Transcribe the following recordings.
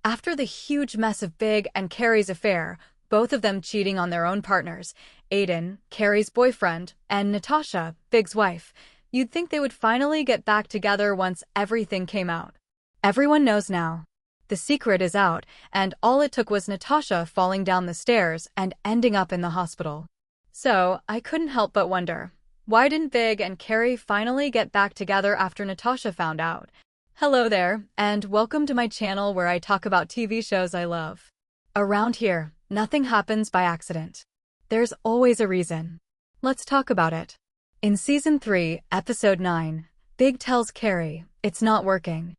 After the huge mess of Big and Carrie's affair, both of them cheating on their own partners, Aidan, Carrie's boyfriend, and Natasha, Big's wife, you'd think they would finally get back together once everything came out. Everyone knows now. The secret is out, and all it took was Natasha falling down the stairs and ending up in the hospital. So, I couldn't help but wonder, why didn't Big and Carrie finally get back together after Natasha found out? Hello there, and welcome to my channel where I talk about TV shows I love. Around here, nothing happens by accident. There's always a reason. Let's talk about it. In Season 3, Episode 9, Big tells Carrie, "It's not working.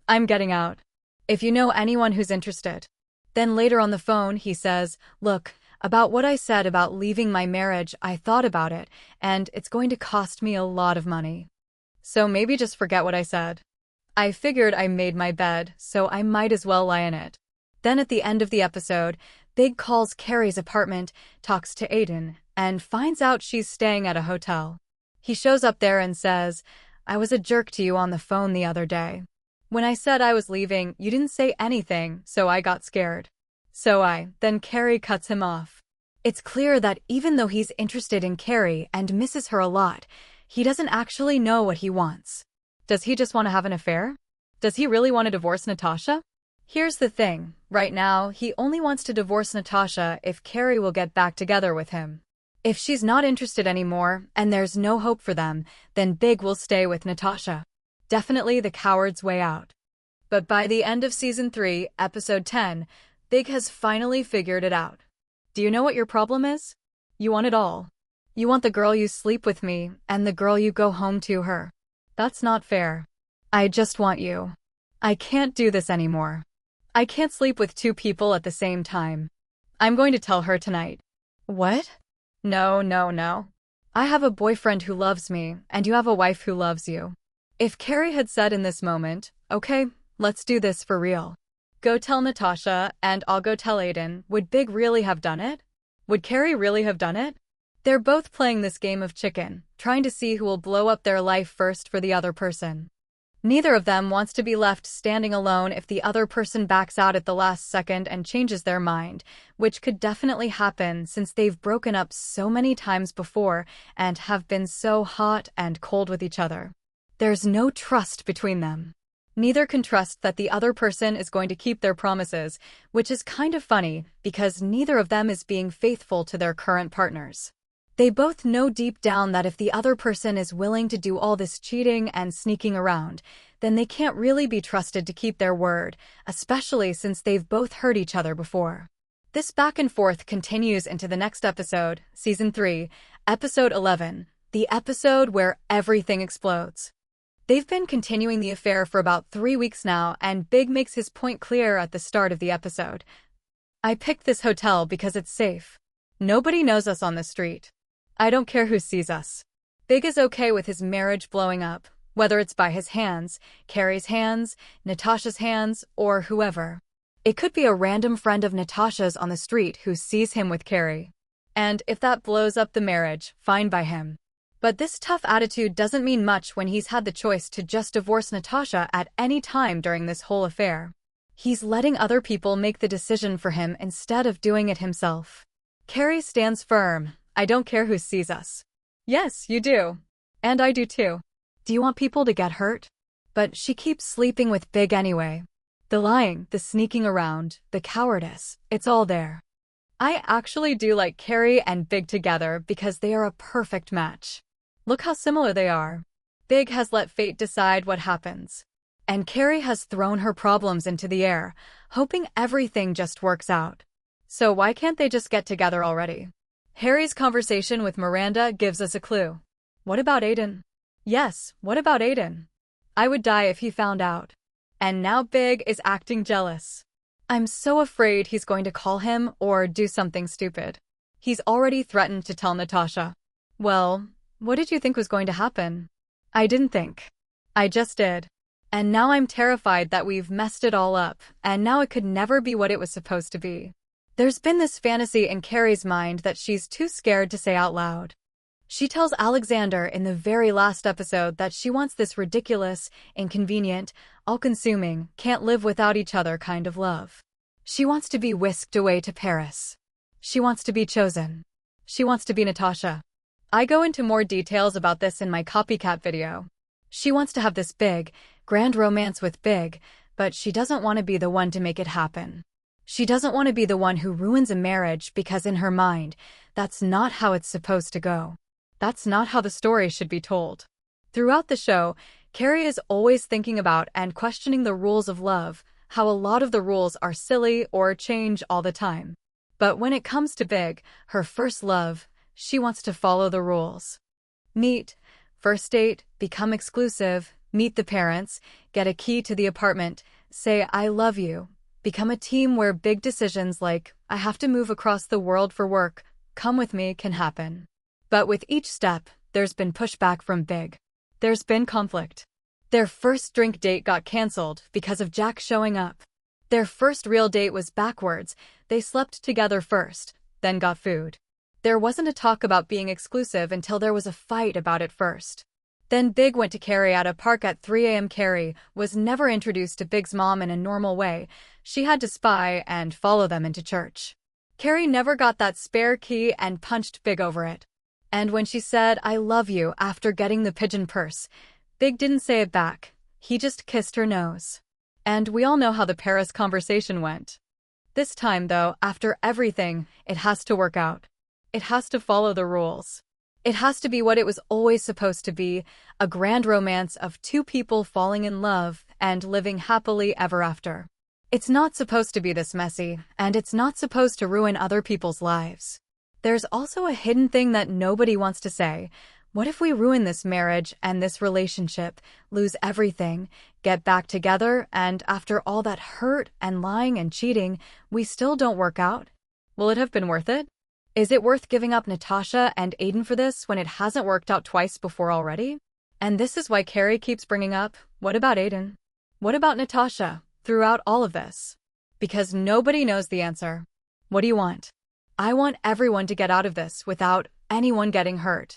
I'm getting out. If you know anyone who's interested." Then later on the phone, he says, "Look, about what I said about leaving my marriage, I thought about it, and it's going to cost me a lot of money. So maybe just forget what I said. I figured I made my bed, so I might as well lie in it." Then at the end of the episode, Big calls Carrie's apartment, talks to Aidan, and finds out she's staying at a hotel. He shows up there and says, "I was a jerk to you on the phone the other day. When I said I was leaving, you didn't say anything, so I got scared." Then Carrie cuts him off. It's clear that even though he's interested in Carrie and misses her a lot, he doesn't actually know what he wants. Does he just want to have an affair? Does he really want to divorce Natasha? Here's the thing, right now, he only wants to divorce Natasha if Carrie will get back together with him. If she's not interested anymore, and there's no hope for them, then Big will stay with Natasha. Definitely the coward's way out. But by the end of Season 3, Episode 10, Big has finally figured it out. Do you know what your problem is? You want it all. You want the girl you sleep with me, and the girl you go home to her. That's not fair. I just want you. I can't do this anymore. I can't sleep with two people at the same time. I'm going to tell her tonight." "What?" No. I have a boyfriend who loves me, and you have a wife who loves you." If Carrie had said in this moment, "Okay, let's do this for real. Go tell Natasha, and I'll go tell Aidan," would Big really have done it? Would Carrie really have done it? They're both playing this game of chicken, trying to see who will blow up their life first for the other person. Neither of them wants to be left standing alone if the other person backs out at the last second and changes their mind, which could definitely happen since they've broken up so many times before and have been so hot and cold with each other. There's no trust between them. Neither can trust that the other person is going to keep their promises, which is kind of funny because neither of them is being faithful to their current partners. They both know deep down that if the other person is willing to do all this cheating and sneaking around, then they can't really be trusted to keep their word, especially since they've both hurt each other before. This back and forth continues into the next episode, Season 3, Episode 11, the episode where everything explodes. They've been continuing the affair for about 3 weeks now, and Big makes his point clear at the start of the episode. "I picked this hotel because it's safe. Nobody knows us on the street. I don't care who sees us." Big is okay with his marriage blowing up, whether it's by his hands, Carrie's hands, Natasha's hands, or whoever. It could be a random friend of Natasha's on the street who sees him with Carrie. And if that blows up the marriage, fine by him. But this tough attitude doesn't mean much when he's had the choice to just divorce Natasha at any time during this whole affair. He's letting other people make the decision for him instead of doing it himself. Carrie stands firm. "I don't care who sees us." Yes, you do. And I do too. Do you want people to get hurt? But she keeps sleeping with Big anyway. The lying, the sneaking around, the cowardice, it's all there. I actually do like Carrie and Big together because they are a perfect match. Look how similar they are. Big has let fate decide what happens. And Carrie has thrown her problems into the air, hoping everything just works out. So why can't they just get together already? Harry's conversation with Miranda gives us a clue. What about Aidan? Yes, what about Aidan? I would die if he found out. And now Big is acting jealous. I'm so afraid he's going to call him or do something stupid. He's already threatened to tell Natasha. Well, what did you think was going to happen? I didn't think. I just did. And now I'm terrified that we've messed it all up, and now it could never be what it was supposed to be. There's been this fantasy in Carrie's mind that she's too scared to say out loud. She tells Alexander in the very last episode that she wants this ridiculous, inconvenient, all-consuming, can't live without each other kind of love. She wants to be whisked away to Paris. She wants to be chosen. She wants to be Natasha. I go into more details about this in my copycat video. She wants to have this big, grand romance with Big, but she doesn't want to be the one to make it happen. She doesn't want to be the one who ruins a marriage because in her mind, that's not how it's supposed to go. That's not how the story should be told. Throughout the show, Carrie is always thinking about and questioning the rules of love, how a lot of the rules are silly or change all the time. But when it comes to Big, her first love, she wants to follow the rules. Meet, first date, become exclusive, meet the parents, get a key to the apartment, say I love you, become a team where big decisions like, I have to move across the world for work, come with me can happen. But with each step, there's been pushback from Big. There's been conflict. Their first drink date got cancelled because of Jack showing up. Their first real date was backwards. They slept together first, then got food. There wasn't a talk about being exclusive until there was a fight about it first. Then Big went to Carrie at a park at 3 a.m. Carrie was never introduced to Big's mom in a normal way. She had to spy and follow them into church. Carrie never got that spare key and punched Big over it. And when she said, I love you, after getting the pigeon purse, Big didn't say it back. He just kissed her nose. And we all know how the Paris conversation went. This time, though, after everything, it has to work out. It has to follow the rules. It has to be what it was always supposed to be, a grand romance of two people falling in love and living happily ever after. It's not supposed to be this messy, and it's not supposed to ruin other people's lives. There's also a hidden thing that nobody wants to say. What if we ruin this marriage and this relationship, lose everything, get back together, and after all that hurt and lying and cheating, we still don't work out? Will it have been worth it? Is it worth giving up Natasha and Aidan for this when it hasn't worked out twice before already? And this is why Carrie keeps bringing up, what about Aidan? What about Natasha, throughout all of this? Because nobody knows the answer. What do you want? I want everyone to get out of this without anyone getting hurt.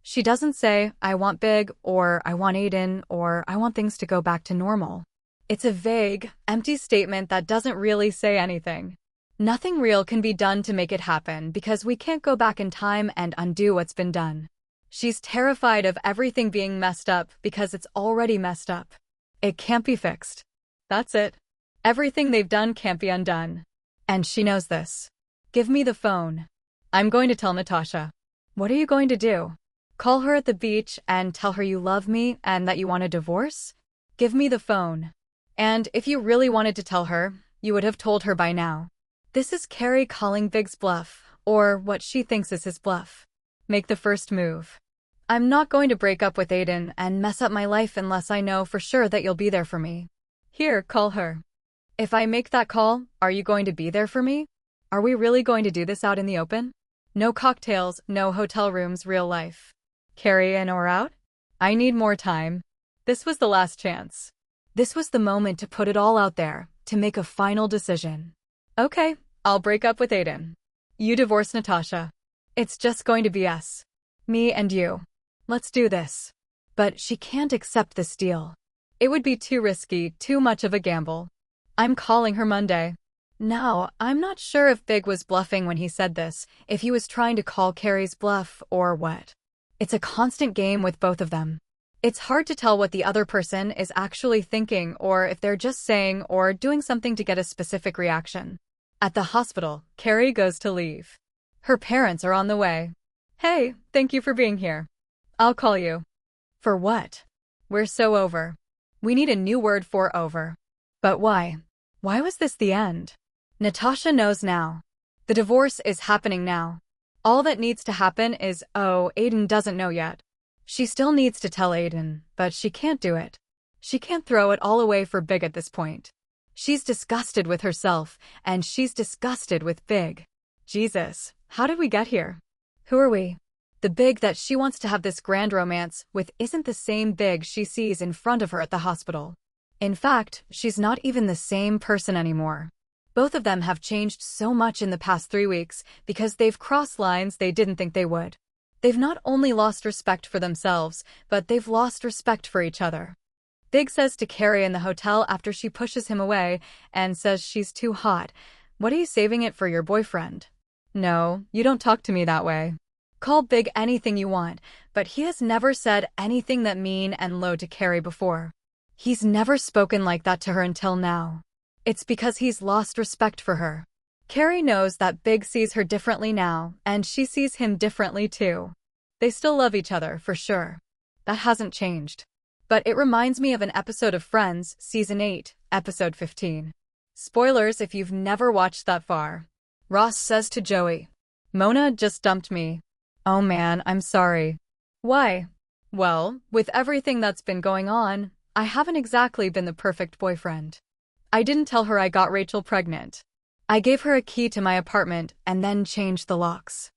She doesn't say, I want Big, or I want Aidan, or I want things to go back to normal. It's a vague, empty statement that doesn't really say anything. Nothing real can be done to make it happen because we can't go back in time and undo what's been done. She's terrified of everything being messed up because it's already messed up. It can't be fixed. That's it. Everything they've done can't be undone. And she knows this. Give me the phone. I'm going to tell Natasha. What are you going to do? Call her at the beach and tell her you love me and that you want a divorce? Give me the phone. And if you really wanted to tell her, you would have told her by now. This is Carrie calling Big's bluff, or what she thinks is his bluff. Make the first move. I'm not going to break up with Aidan and mess up my life unless I know for sure that you'll be there for me. Here, call her. If I make that call, are you going to be there for me? Are we really going to do this out in the open? No cocktails, no hotel rooms, real life. Carrie in or out? I need more time. This was the last chance. This was the moment to put it all out there, to make a final decision. Okay, I'll break up with Aidan. You divorce Natasha. It's just going to be us. Me and you. Let's do this. But she can't accept this deal. It would be too risky, too much of a gamble. I'm calling her Monday. Now, I'm not sure if Big was bluffing when he said this, if he was trying to call Carrie's bluff or what. It's a constant game with both of them. It's hard to tell what the other person is actually thinking or if they're just saying or doing something to get a specific reaction. At the hospital, Carrie goes to leave. Her parents are on the way. Hey, thank you for being here. I'll call you. For what? We're so over. We need a new word for over. But why? Why was this the end? Natasha knows now. The divorce is happening now. All that needs to happen is, Aidan doesn't know yet. She still needs to tell Aidan, but she can't do it. She can't throw it all away for Big at this point. She's disgusted with herself, and she's disgusted with Big. Jesus, how did we get here? Who are we? The Big that she wants to have this grand romance with isn't the same Big she sees in front of her at the hospital. In fact, she's not even the same person anymore. Both of them have changed so much in the past 3 weeks because they've crossed lines they didn't think they would. They've not only lost respect for themselves, but they've lost respect for each other. Big says to Carrie in the hotel after she pushes him away and says she's too hot, "What are you saving it for your boyfriend?" "No, you don't talk to me that way." Call Big anything you want, but he has never said anything that mean and low to Carrie before. He's never spoken like that to her until now. It's because he's lost respect for her. Carrie knows that Big sees her differently now, and she sees him differently too. They still love each other, for sure. That hasn't changed. But it reminds me of an episode of Friends, Season 8, Episode 15. Spoilers if you've never watched that far. Ross says to Joey, "Mona just dumped me." "Oh man, I'm sorry." "Why?" "Well, with everything that's been going on, I haven't exactly been the perfect boyfriend. I didn't tell her I got Rachel pregnant. I gave her a key to my apartment and then changed the locks.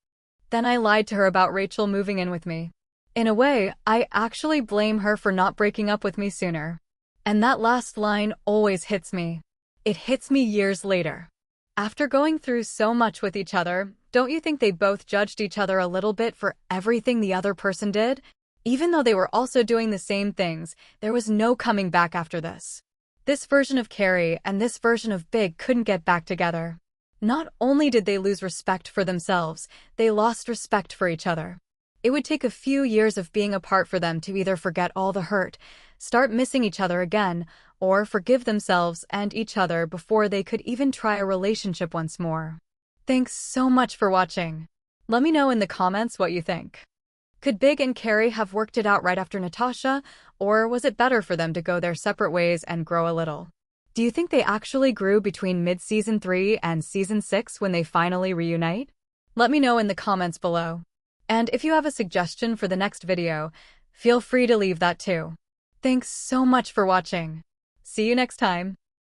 Then I lied to her about Rachel moving in with me. In a way, I actually blame her for not breaking up with me sooner. And that last line always hits me. It hits me years later. After going through so much with each other, don't you think they both judged each other a little bit for everything the other person did? Even though they were also doing the same things, there was no coming back after this. This version of Carrie and this version of Big couldn't get back together. Not only did they lose respect for themselves, they lost respect for each other. It would take a few years of being apart for them to either forget all the hurt, start missing each other again, or forgive themselves and each other before they could even try a relationship once more. Thanks so much for watching. Let me know in the comments what you think. Could Big and Carrie have worked it out right after Natasha, or was it better for them to go their separate ways and grow a little? Do you think they actually grew between mid-season 3 and season 6 when they finally reunite? Let me know in the comments below. And if you have a suggestion for the next video, feel free to leave that too. Thanks so much for watching. See you next time.